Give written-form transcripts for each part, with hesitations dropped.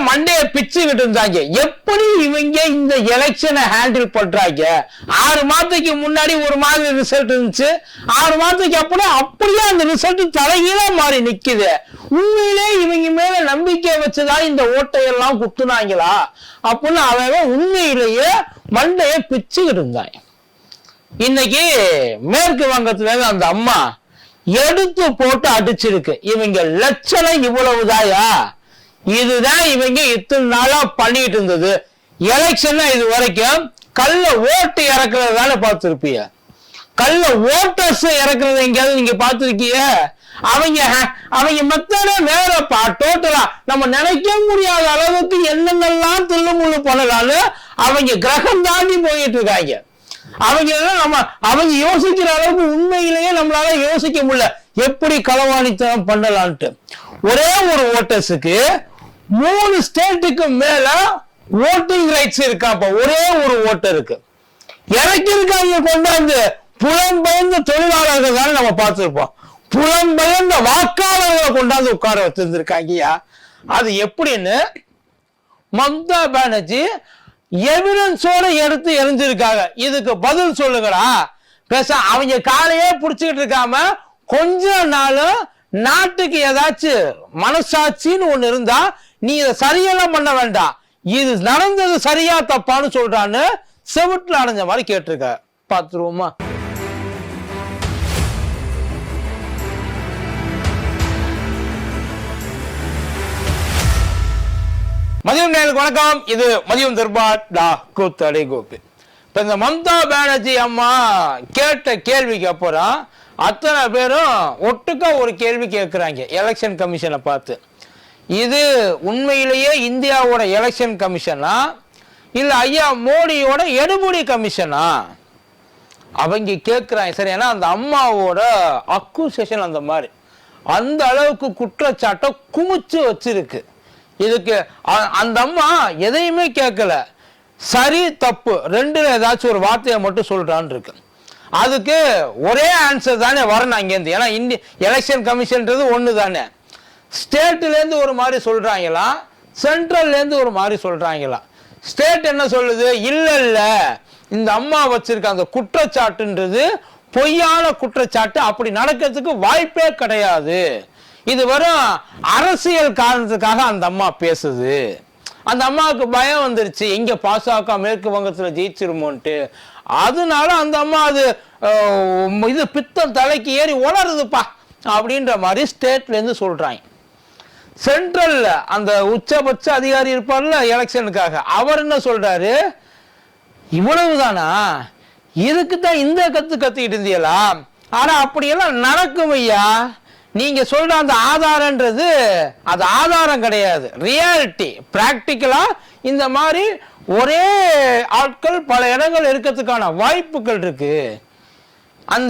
மண்டைய பிச்சுக்கிட்டு இருந்தாங்க. எப்படி இவங்க இந்த எலெக்ஷனை ஹேண்டில் பண்றாங்க? 6 மாதத்துக்கு முன்னாடி ஒரு மாதிரி ரிசல்ட் இருந்துச்சு, 6 மாதத்துக்கு அப்புறம் அப்படியே அந்த ரிசல்ட் தலைகீழா மாறி நிக்குது. உண்மையிலே இவங்க மேல நம்பிக்கை வச்சுதான் இந்த ஓட்டையெல்லாம் குத்துனாங்களா அப்படின்னு அவன் உண்மையிலேயே மண்டைய பிச்சுக்கிட்டு இருந்தாங்க. இன்னைக்கு மேற்கு வங்கத்துல அந்த அம்மா எடுத்து போட்டு அடிச்சிருக்கு. இவங்க லட்சணம் இவ்வளவுதாயா? இதுதான் இவங்க இத்தனை நாளா பண்ணிட்டு இருந்தது. எலெக்ஷன் இது வரைக்கும் கள்ள ஓட்டு இறக்குறதால பார்த்திருப்பீங்க. கள்ள ஓட்டர்ஸ் இறக்குறது எங்கேயாவது நீங்க பார்த்திருக்கீங்க? அவங்க மெத்தட வேறப்பா. டோட்டலா நம்ம நினைக்க முடியாத அளவுக்கு என்னென்னலாம் தில்லுமுள்ளு பண்ணலான்னு அவங்க கிரகம் தாண்டி போயிட்டு இருக்காங்க. அவங்க யோசிக்கிற அளவுக்கு உண்மையிலேயே நம்மளால யோசிக்க முடியல எப்படி களவாணித்தனம் பண்ணலான்ட்டு. ஒரே ஒரு ஓட்டர்ஸுக்கு 3 ஸ்டேட்டுக்கு மேல ஓட்டிங் ரைட்ஸ் இருக்காப்ப. ஒரே ஒரு ஓட்டருக்கு இறக்கி இருக்காங்க கொண்டாந்து. புலம்பெயர்ந்த தொழிலாளர்கள் தானே நம்ம பார்த்திருப்போம். புலம்பெயர்ந்த வாக்காளர்களை கொண்டாந்து உட்கார வச்சிருந்திருக்காங்கயா. அது எப்படின்னு மம்தா பானர்ஜி எவிடன்ஸோட எடுத்து எரிஞ்சிருக்காங்க. இதுக்கு பதில் சொல்லுங்கடா. பேச அவங்க காலையே புடிச்சுக்கிட்டு இருக்காம கொஞ்ச நாளும் நாட்டுக்கு ஏதாச்சும் மனசாட்சின்னு ஒண்ணு இருந்தா நீ இதை சரியெல்லாம் பண்ண வேண்டாம், இது நடந்தது சரியா தப்பான்னு சொல்றான்னு செவிட்டுல அடைஞ்ச மாதிரி கேட்டிருக்க. பாத்துருவோமா? மதியம் நேயர்களுக்கு வணக்கம். இது மதியம் தர்பார் கூத்தடை கோபி. இப்ப இந்த மம்தா பானர்ஜி அம்மா கேட்ட கேள்விக்கு அப்புறம் அத்தனை பேரும் ஒட்டுக்கா ஒரு கேள்வி கேட்கிறாங்க எலெக்ஷன் கமிஷனை பார்த்து. இது உண்மையிலேயே இந்தியாவோட எலெக்ஷன் கமிஷனா இல்ல ஐயா மோடியோட எடுபடி கமிஷனா? அவங்க கேட்கிறாங்க. சரி, ஏன்னா அந்த அம்மாவோட அக்யூசேஷன் அந்த மாதிரி அந்த அளவுக்கு குற்றச்சாட்டை குமிச்சு வச்சிருக்கு. இதுக்கு அந்த அம்மா எதையுமே கேட்கல. சரி தப்பு ரெண்டுல ஏதாச்சும் ஒரு வார்த்தையை மட்டும் சொல்றான்னு இருக்கு. அதுக்கு ஒரே ஆன்சர் தானே வரணும் அங்கேருந்து. ஏன்னா எலெக்ஷன் கமிஷன்றது ஒன்று தானே. ஸ்டேட்ல இருந்து ஒரு மாதிரி சொல்றாங்களா, சென்ட்ரல்ல இருந்து ஒரு மாதிரி சொல்றாங்களா? ஸ்டேட் என்ன சொல்லுது? இல்ல இல்ல இந்த அம்மா வச்சிருக்க அந்த குற்றச்சாட்டுன்றது பொய்யான குற்றச்சாட்டு, அப்படி நடக்கிறதுக்கு வாய்ப்பே கிடையாது. இது வரும் அரசியல் காரணத்துக்காக அந்த அம்மா பேசுது. அந்த அம்மாவுக்கு பயம் வந்துருச்சு, எங்க பாசக மேற்கு வங்கத்துல ஜெயிச்சிருமோன்ட்டு. அதனால அந்த அம்மா அது இது பித்தம் தலைக்கு ஏறி உளருதுப்பா அப்படின்ற மாதிரி ஸ்டேட்ல இருந்து சொல்றாங்க. சென்ட்ரல்ல அந்த உச்சபட்ச அதிகாரி இருப்பார்ல எலெக்ஷனுக்காக, அவர் என்ன சொல்றாரு? இவ்வளவுதானா? இதுக்குதான் இந்த கத்துக்கிட்டு இருந்தீங்களா? ஆனா அப்படியெல்லாம் நடக்கும் ஐயா. நீங்க சொல்ற அந்த ஆதாரன்றது அது ஆதாரம் கிடையாது, ரியாலிட்டி. பிராக்டிக்கலா இந்த மாதிரி ஒரே ஆட்கள் பல இடங்கள் இருக்கிறதுக்கான வாய்ப்புகள் இருக்கு.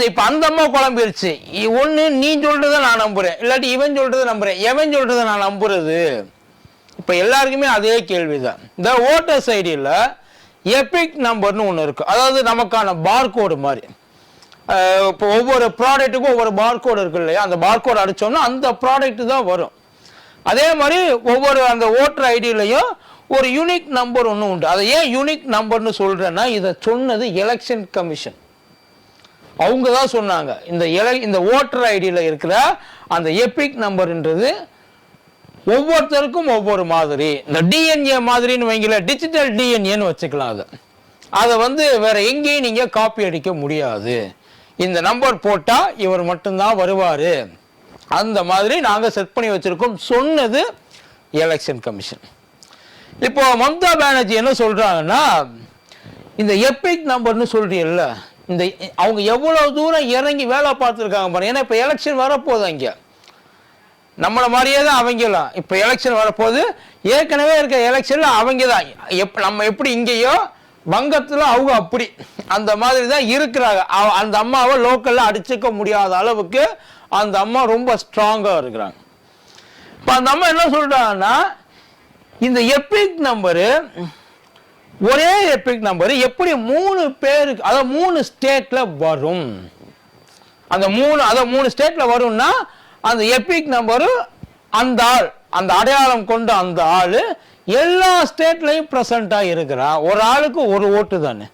இப்ப அந்த அம்மா குழம்பிருச்சு. ஒண்ணு நீ சொல்றதை நான் நம்புறேன், இல்லாட்டி இவன் சொல்றதை நம்புறேன், எவன் சொல்றதை நான் நம்புறது. இப்ப எல்லாருக்குமே அதே கேள்விதான். இந்த ஓட்டர்ஸ் ஐடியில எபிக் நம்பர்னு ஒண்ணு இருக்கு. அதாவது நமக்கான பார்கோடு மாதிரி. இப்போ ஒவ்வொரு ப்ராடக்ட்டுக்கும் ஒவ்வொரு பார்கோடு இருக்கு இல்லையா? அந்த பார்கோடு அடிச்சோம்னா அந்த ப்ராடக்ட் தான் வரும். அதே மாதிரி ஒவ்வொரு அந்த ஓட்டர் ஐடியிலையும் ஒரு யூனிக் நம்பர் ஒன்று உண்டு. அதை ஏன் யூனிக் நம்பர்னு சொல்றேன்னா, இதை சொன்னது எலெக்ஷன் கமிஷன். அவங்க தான் சொன்னாங்க இந்த ஓட்டர் ஐடியில் இருக்கிற அந்த எபிக் நம்பர்ன்றது ஒவ்வொருத்தருக்கும் ஒவ்வொரு மாதிரி. இந்த டிஎன்ஏ மாதிரின்னு வைங்கள, டிஜிட்டல் டிஎன்ஏன்னு வச்சுக்கலாம். அதை வேற எங்கேயும் நீங்க காப்பி அடிக்க முடியாது. இந்த நம்பர் போட்டா இவர் மட்டும்தான் வருவாரு, அந்த மாதிரி நாங்க செட் பண்ணி வச்சிருக்கோம் சொன்னது எலெக்ஷன் கமிஷன். இப்போ மம்தா பானர்ஜி என்ன சொல்றாங்கன்னா, இந்த எபிக் நம்பர்னு சொல்றீங்கல்ல, அவங்க எவ்வளவு தூரம் இறங்கி வேலை பார்த்துருக்காங்க பாருங்க. ஏன்னா இப்ப எலெக்ஷன் வரப்போகுது, அங்க நம்மள மாதிரியே தான் அவங்கலாம். இப்ப எலெக்ஷன் வரப்போகுது. ஏற்கனவே இருக்க எலெக்ஷன்ல அவங்க தான் நம்ம எப்படி இங்கேயோ வங்கத்துல அவங்க அப்படி அந்த மாதிரி தான் இருக்கிறாங்க. அந்த அம்மாவை லோக்கல்ல அடிச்சுக்க முடியாத அளவுக்கு அந்த அம்மா ரொம்ப ஸ்ட்ராங்கா இருக்கிறாங்க. இப்ப அந்த அம்மா என்ன சொல்றாங்கன்னா, இந்த எபிக் நம்பரு ஒரே எபிக் நம்பர் எப்படி 3 பேருக்கு, அதாவது 3 ஸ்டேட்ல வரும். அந்த 3 ஸ்டேட்ல வரும்னா அந்த எபிக் நம்பரு அந்த ஆள், அந்த அடையாளம் கொண்ட அந்த ஆளு எல்லா ஸ்டேட்லையும் பிரசண்டா இருக்கிறான். ஒரு ஆளுக்கு ஒரு ஓட்டு தானே,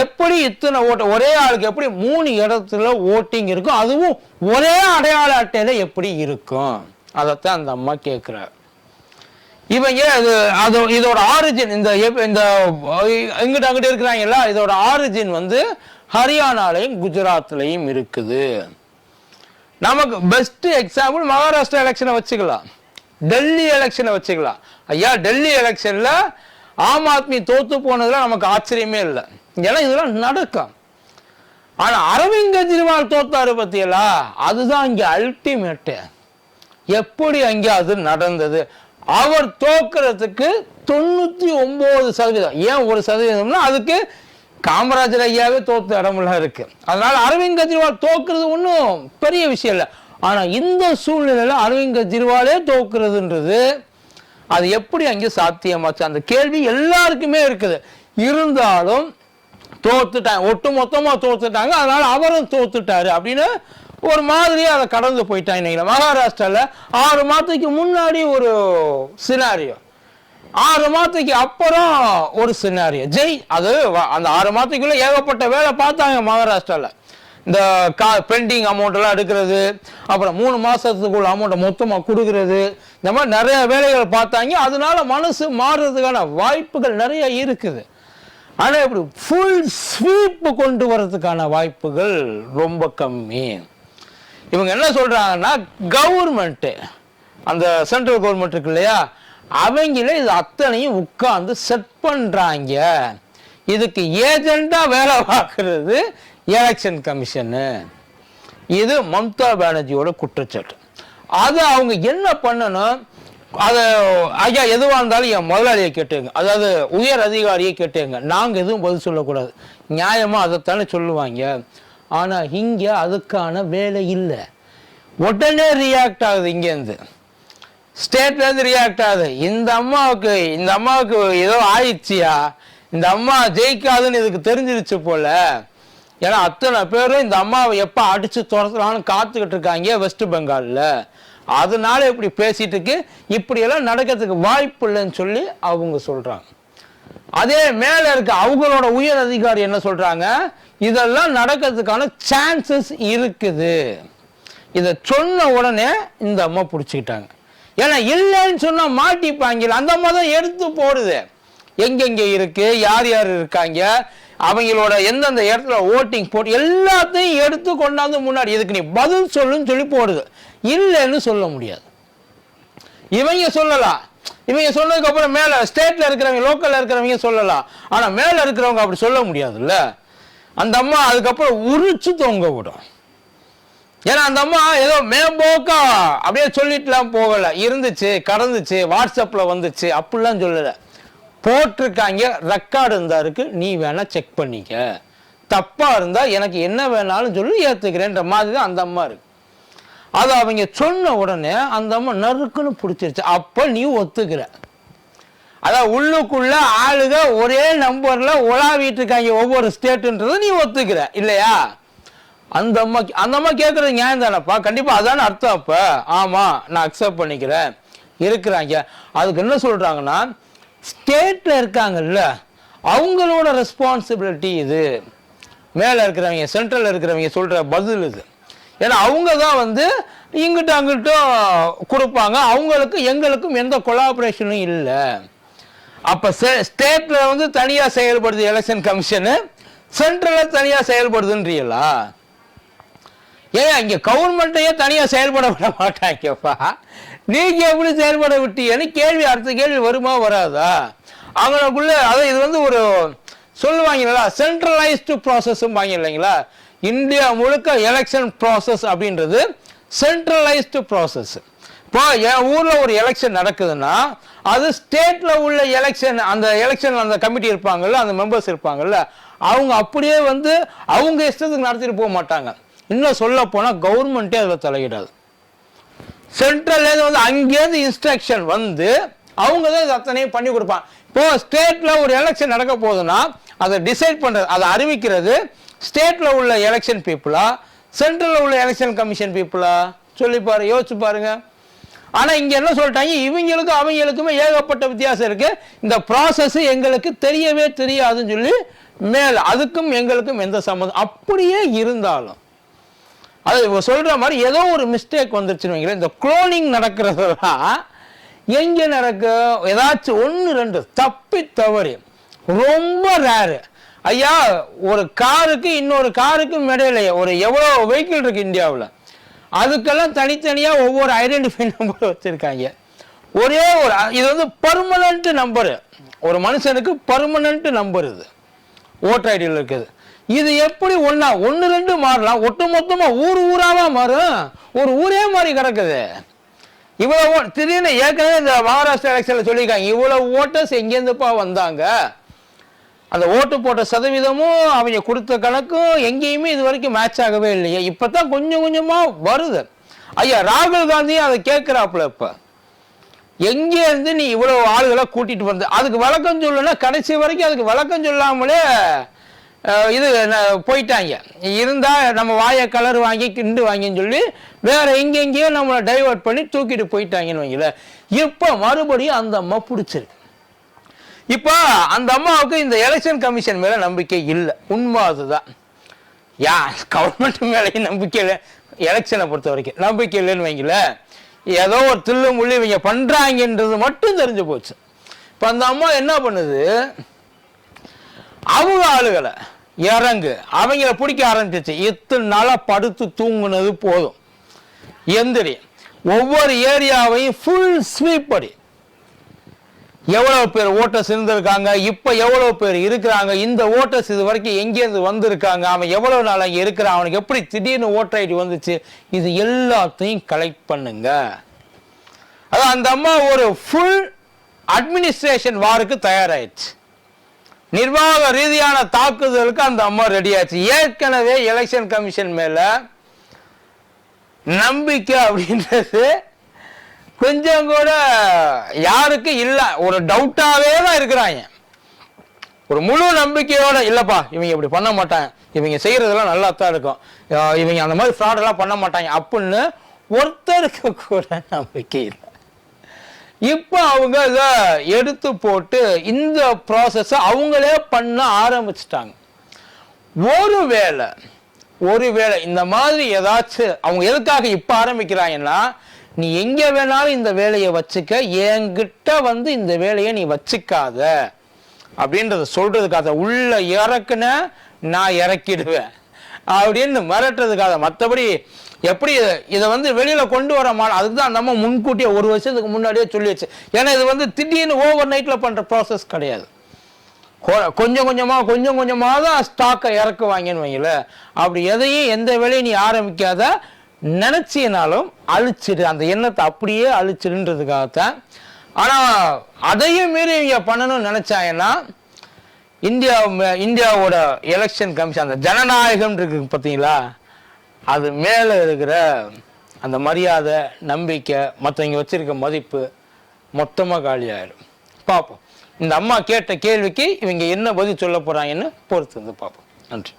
எப்படி இத்தனை ஓட்டு ஒரே ஆளுக்கு எப்படி 3 இடத்துல ஓட்டிங் இருக்கும், அதுவும் ஒரே அடையாள அட்டையில எப்படி இருக்கும்? அதைத்தான் அந்த அம்மா கேட்கிறார். இவங்க இதோட ஆரிஜின் இந்த இங்கிட்ட அங்கிட்ட இருக்கிறாங்கல்ல, இதோட ஆரிஜின் வந்து ஹரியானாலையும் குஜராத்லையும் இருக்குது. நமக்கு பெஸ்ட் எக்ஸாம்பிள் மகாராஷ்டிரா எலெக்ஷனை வச்சுக்கலாம், டெல்லி எலெக்ஷனை வச்சுக்கலாம். ஐயா, டெல்லி எலெக்ஷன்ல ஆம் ஆத்மி தோத்து போனதுல நமக்கு ஆச்சரியமே இல்லை, ஏன்னா இதெல்லாம் நடக்கும். ஆனா அரவிந்த் கெஜ்ரிவால் தோத்தாரு பத்தியலா, அதுதான் இங்க அல்டிமேட். எப்படி அங்கே அது நடந்தது? அவர் தோக்கிறதுக்கு 99%, ஏன் 1%? அதுக்கு காமராஜர் ஐயாவே தோத்த இடமெல்லாம் இருக்கு. அதனால அரவிந்த் கெஜ்ரிவால் தோக்குறது ஒன்றும் பெரிய விஷயம் இல்லை. ஆனா இந்த சூழ்நிலையில அரவிந்த் கெஜ்ரிவாலே தோக்குறதுன்றது அது எப்படி அங்கே சாத்தியமாச்சு? அந்த கேள்வி எல்லாருக்குமே இருக்குது. இருந்தாலும் தோத்துட்டாங்க, ஒட்டு மொத்தமா தோத்துட்டாங்க, அதனால அவரும் தோத்துட்டாரு அப்படின்னு ஒரு மாதிரியே அதை கடந்து போயிட்டாங்க. மகாராஷ்டிரால 6 மாதத்துக்கு முன்னாடி ஒரு சினாரியோ, 6 மாதத்துக்கு அப்புறம் ஒரு சினாரியோ. அது அந்த 6 மாதத்துக்குள்ள ஏகப்பட்ட வேலை பார்த்தாங்க மகாராஷ்டிரால. இந்த பெண்டிங் அமௌண்ட் எல்லாம் எடுக்கிறது, அப்புறம் 3 மாசத்துக்குள்ள அமௌண்ட்டை மொத்தமாக கொடுக்கறது, இந்த மாதிரி நிறைய வேலைகள் பார்த்தாங்க. அதனால மனசு மாறுறதுக்கான வாய்ப்புகள் நிறைய இருக்குது. ஆனால் இப்படி ஃபுல் ஸ்வீப் கொண்டு வர்றதுக்கான வாய்ப்புகள் ரொம்ப கம்மி. இவங்க என்ன சொல்றாங்கன்னா, கவர்மெண்ட், அந்த சென்ட்ரல் கவர்மெண்ட் இருக்கு இல்லையா, அவங்களே இது அத்தனையும் உட்கார்ந்து செட் பண்றாங்க. இதுக்கு ஏஜெண்டா வேலை பார்க்கறது எலெக்ஷன் கமிஷனு. இது மம்தா பானர்ஜியோட குற்றச்சாட்டு. அதை அவங்க என்ன பண்ணணும், அதை ஐயா எதுவாக இருந்தாலும் என் முதலாளியை கேட்டுங்க, அதாவது உயர் அதிகாரியை கேட்டுங்க, நாங்கள் எதுவும் பதில் சொல்லக்கூடாது, நியாயமாக அதைத்தானே சொல்லுவாங்க. ஆனால் இங்கே அதுக்கான வேலை இல்லை. உடனே ரியாக்ட் ஆகுது, இங்கேருந்து ஸ்டேட்லேருந்து ரியாக்ட் ஆகுது. இந்த அம்மாவுக்கு ஏதோ ஆயிடுச்சியா, இந்த அம்மா ஜெயிக்காதுன்னு இதுக்கு தெரிஞ்சிருச்சு போல. ஏன்னா அத்தனை பேரும் இந்த அம்மாவை எப்போ அடிச்சு துரத்துறான்னு காத்துக்கிட்டு இருக்காங்க வெஸ்ட் பெங்காலில். அதனால இப்படி பேசிட்டு இருக்கு, இப்படியெல்லாம் நடக்கிறதுக்கு வாய்ப்பு இல்லைன்னு சொல்லி அவங்க சொல்றாங்க. அதே மேல இருக்க அவங்களோட உயர் அதிகாரி என்ன சொல்றாங்க, இதெல்லாம் நடக்கிறதுக்கான சான்சஸ் இருக்குது. இதை சொன்ன உடனே இந்த அம்மா பிடிச்சிக்கிட்டாங்க. ஏன்னா இல்லைன்னு சொன்னா மாட்டிப்பாங்க. அந்த அம்மா தான் எடுத்து போடுது, எங்கெங்க இருக்கு, யார் யார் இருக்காங்க, அவங்களோட எந்தெந்த இடத்துல ஓட்டிங் போட்டு எல்லாத்தையும் எடுத்து கொண்டாந்து முன்னாடி இதுக்கு நீ பதில் சொல்லுன்னு சொல்லி போடுது. இல்லைன்னு சொல்ல முடியாது. இவங்க சொல்லலாம், இவங்க சொன்னதுக்கு அப்புறம் மேல ஸ்டேட்ல இருக்கிறவங்க, லோக்கல்ல இருக்கிறவங்க சொல்லலாம். ஆனா மேல இருக்கிறவங்க அப்படி சொல்ல முடியாதுல்ல. அந்த அம்மா அதுக்கப்புறம் உரிச்சு தொங்க விடும். ஏன்னா அந்த அம்மா ஏதோ மேம்போக்கா அப்படியே சொல்லிட்டுலாம் போகல, இருந்துச்சு, கடந்துச்சு, வாட்ஸ்அப்ல வந்துச்சு அப்படிலாம் சொல்லல. போட்டிருக்காங்க, ரெக்கார்டு இருந்தா இருக்கு, நீ வேணா செக் பண்ணிக்க, தப்பா இருந்தா எனக்கு என்ன வேணாலும் சொல்லி ஏத்துக்கிறேன்ற மாதிரி தான் அந்த அம்மா இருக்கு. அது அவங்க சொன்ன உடனே அந்த அம்மா நறுக்குன்னு பிடிச்சிருச்சு. அப்ப நீ ஒத்துக்கிற, அதான் உள்ளுக்குள்ள ஆளுக ஒரே நம்பர்ல உலாவிட்டு இருக்காங்க ஒவ்வொரு ஸ்டேட்டுன்றதை நீ ஒத்துக்கிற இல்லையா? அந்த அம்மா கேட்கறது நியாயம் தானப்பா, கண்டிப்பா அதான அர்த்தம். அப்ப ஆமா நான் அக்செப்ட் பண்ணிக்கிறேன் இருக்கிறாங்க. அதுக்கு என்ன சொல்றாங்கன்னா, ஸ்டேட்ல இருக்காங்கல்ல அவங்களோட ரெஸ்பான்சிபிலிட்டி இது, மேல இருக்கிறவங்க சென்ட்ரல் இருக்கிறவங்க சொல்ற பதில் இது. ஏன்னா அவங்க தான் வந்து இங்கிட்ட அங்கிட்டும் கொடுப்பாங்க, அவங்களுக்கு எங்களுக்கும் எந்த கொலாபரேஷனும் இல்லை. அப்ப ஸ்டேட்ல வந்து தனியா செயல்படுது எலெக்ஷன் கமிஷனு, சென்ட்ரல்ல தனியா செயல்படுதுன்றீங்களா? ஏன் இங்க கவர்மெண்ட்டையே தனியா செயல்பட விட மாட்டாங்கப்பா, நீங்க எப்படி செயல்பட விட்டீங்கன்னு கேள்வி, அடுத்த கேள்வி வருமா வராதா? அவங்களுக்குள்ள அதான் இது வந்து ஒரு சொல்லுவாங்களா, சென்ட்ரலைஸ்டு ப்ராசஸ் வாங்க இல்லைங்களா. இந்தியா முழுக்க எலெக்ஷன் ப்ராசஸ் அப்படின்றது சென்ட்ரலைஸ்டு ப்ராசஸ். இப்போ என் ஊர்ல ஒரு எலெக்ஷன் நடக்குதுன்னா அது ஸ்டேட்ல உள்ள எலெக்ஷன், அந்த எலெக்ஷன் அந்த கமிட்டி இருப்பாங்கல்ல, அந்த மெம்பர்ஸ் இருப்பாங்கல்ல, அவங்க அப்படியே வந்து அவங்க இஷ்டத்துக்கு நடத்திட்டு போக மாட்டாங்க. இன்னும் சொல்ல போனா கவர்மெண்ட்டே அதில் தலையிடாது. சென்ட்ரல்லேருந்து வந்து அங்கேருந்து இன்ஸ்ட்ரக்ஷன் வந்து அவங்க தான் இது அத்தனையும் பண்ணி கொடுப்பாங்க. இப்போ ஸ்டேட்ல ஒரு எலெக்ஷன் நடக்க போகுதுன்னா அதை டிசைட் பண்றது, அதை அறிவிக்கிறது ஸ்டேட்ல உள்ள எலெக்ஷன் பீப்புளா, சென்ட்ரல்ல உள்ள எலெக்ஷன் கமிஷன் பீப்புளா? சொல்லி பாரு, யோசிச்சு பாருங்க. ஆனா இங்க என்ன சொல்லிட்டாங்க, இவங்களுக்கும் அவங்களுக்குமே ஏகப்பட்ட வித்தியாசம் இருக்கு, இந்த ப்ராசஸ் எங்களுக்கு தெரியவே தெரியாதுன்னு சொல்லி மேல அதுக்கும் எங்களுக்கும் எந்த சம்மந்தம். அப்படியே இருந்தாலும் அது சொல்ற மாதிரி ஏதோ ஒரு மிஸ்டேக் வந்துருச்சுன்னு வைங்களேன். இந்த குளோனிங் நடக்கிறதெல்லாம் எங்க நடக்கும், ஏதாச்சும் 1-2 தப்பி தவறி, ரொம்ப ரேரு. ஐயா, ஒரு காருக்கு இன்னொரு காருக்கும் இடையில ஒரு எவ்வளவு வெஹிக்கிள் இருக்கு இந்தியாவில், அதுக்கெல்லாம் தனித்தனியா ஒவ்வொரு ஐடென்டிஃபை நம்பர் வச்சிருக்காங்க. ஒரே ஒரு இது வந்து பர்மனன்ட் நம்பரு, ஒரு மனுஷனுக்கு பர்மனன்ட் நம்பர் இது ஓட்டர் ஐடியில் இருக்குது. இது எப்படி 1-2 மாறலாம், ஒட்டு மொத்தமா ஊராவா மாறும், ஒரு ஊரே மாதிரி கிடக்குது. இவ்வளவு திடீர்னு ஏற்கனவே இந்த மகாராஷ்டிரா எலெக்ஷன்ல சொல்லியிருக்காங்க, இவ்வளவு ஓட்டர்ஸ் எங்கேருந்துப்பா வந்தாங்க, அந்த ஓட்டு போட்ட சதவீதமும் அவங்க கொடுத்த கணக்கும் எங்கேயுமே இது வரைக்கும் மேட்ச் ஆகவே இல்லையே. இப்பதான் கொஞ்சம் கொஞ்சமா வருது. ஐயா, ராகுல் காந்தியும் அதை கேட்கிறாப்புல, இப்ப எங்கே இருந்து நீ இவ்வளவு ஆளுகளை கூட்டிட்டு வந்த, அதுக்கு விளக்கம் சொல்லணும்னா கடைசி வரைக்கும் அதுக்கு விளக்கம் சொல்லாமலே இது போயிட்டாங்க. இருந்தா நம்ம வாயை கலர் வாங்கி கிண்டு வாங்கின்னு சொல்லி வேற எங்கெங்கேயோ நம்மளை டைவர்ட் பண்ணி தூக்கிட்டு போயிட்டாங்கன்னு வைங்கள. இப்ப மறுபடியும் அந்த அம்மா பிடிச்சிருக்கு. இப்ப அந்த அம்மாவுக்கு இந்த எலெக்ஷன் கமிஷன் மேல நம்பிக்கை இல்லை, உண்மை அதுதான். கவர்மெண்ட் மேலேயும் நம்பிக்கை இல்லை, எலெக்ஷனை பொறுத்த வரைக்கும் நம்பிக்கை இல்லைன்னு வைங்கள. ஏதோ ஒரு தில்லு முள்ளி இவங்க பண்றாங்கன்றது மட்டும் தெரிஞ்சு போச்சு. இப்ப அந்த அம்மா என்ன பண்ணுது, அவங்க ஆளுகளை இறங்கு அவங்கள பிடிக்க ஆரம்பிச்சிச்சு. இத்தனை நாளா படுத்து தூங்குனது போதும், எந்திரி ஒவ்வொரு ஏரியாவையும் ஃபுல் ஸ்வீப் படி, எவ்வளவு பேர் ஓட்டர்ஸ் இருந்திருக்காங்க, இப்ப எவ்வளவு பேர் இருக்கிறாங்க, இந்த ஓட்டர்ஸ் இது வரைக்கும் எங்கேருந்து வந்திருக்காங்க, அவன் எவ்வளவு நாள் அங்கே இருக்கிறான், அவனுக்கு எப்படி திடீர்னு ஓட்டர் ஐடி வந்துச்சு, இது எல்லாத்தையும் கலெக்ட் பண்ணுங்க. அதான் அந்த அம்மா ஒரு ஃபுல் அட்மினிஸ்ட்ரேஷன் வாருக்கு தயாராயிடுச்சு. நிர்வாக ரீதியான தாக்குதலுக்கு அந்த அம்மா ரெடி ஆச்சு. ஏற்கனவே எலெக்ஷன் கமிஷன் மேல நம்பிக்கை அப்படின்றது கொஞ்சம் கூட யாருக்கு இல்ல, ஒரு டவுட்டாவே தான் இருக்கிறாங்க. ஒரு முழு நம்பிக்கையோட இல்லப்பா இவங்க இப்படி பண்ண மாட்டாங்க, இவங்க செய்யறதெல்லாம் நல்லா தான் இருக்கும், இவங்க அந்த மாதிரி ஃப்ராட் எல்லாம் பண்ண மாட்டாங்க அப்படின்னு ஒருத்தருக்கு கூட நம்பிக்கை இல்லை. இப்ப அவங்க இதை எடுத்து போட்டு இந்த ப்ராசஸ் அவங்களே பண்ண ஆரம்பிச்சிட்டாங்க. ஒருவேளை இந்த மாதிரி ஏதாச்சும் அவங்க எதுக்காக இப்ப ஆரம்பிக்கிறாங்கன்னா, நீ எங்க வேணாலும் இந்த வேலையை வச்சுக்க, என்கிட்ட வந்து இந்த வேலையை நீ வச்சுக்காத அப்படின்றத சொல்றதுக்காக, உள்ள இறக்குன நான் இறக்கிடுவேன் அப்படின்னு மிரட்டுறதுக்காக. மற்றபடி எப்படி இதை வந்து வெளியில கொண்டு வர மாட்டோம், அதுதான் நம்ம முன்கூட்டியே 1 வருஷத்துக்கு முன்னாடியே சொல்லிடுச்சு. ஏன்னா இது வந்து திடீர்னு ஓவர் நைட்ல பண்ற ப்ராசஸ் கிடையாது. கொஞ்சம் கொஞ்சமா தான் ஸ்டாக்கை இறக்குவாங்கன்னு வைங்கள. அப்படி எதையும் எந்த வேலையும் நீ ஆரம்பிக்காத, நினைச்சினாலும் அழிச்சிடு, அந்த எண்ணத்தை அப்படியே அழிச்சிடுன்றதுக்காகத்தான். ஆனா அதையும் மீறி இவங்க பண்ணணும்னு நினைச்சாங்கன்னா, இந்தியாவோட எலெக்ஷன் கமிஷன் அந்த ஜனநாயகம் இருக்கு பார்த்தீங்களா, அது மேல இருக்கிற அந்த மரியாதை, நம்பிக்கை, மற்றவங்க வச்சிருக்க மதிப்பு மொத்தமாக காலியாயிடும். பார்ப்போம் இந்த அம்மா கேட்ட கேள்விக்கு இவங்க என்ன பதில் சொல்ல போறாங்கன்னு பொறுத்து வந்து பார்ப்போம். நன்றி.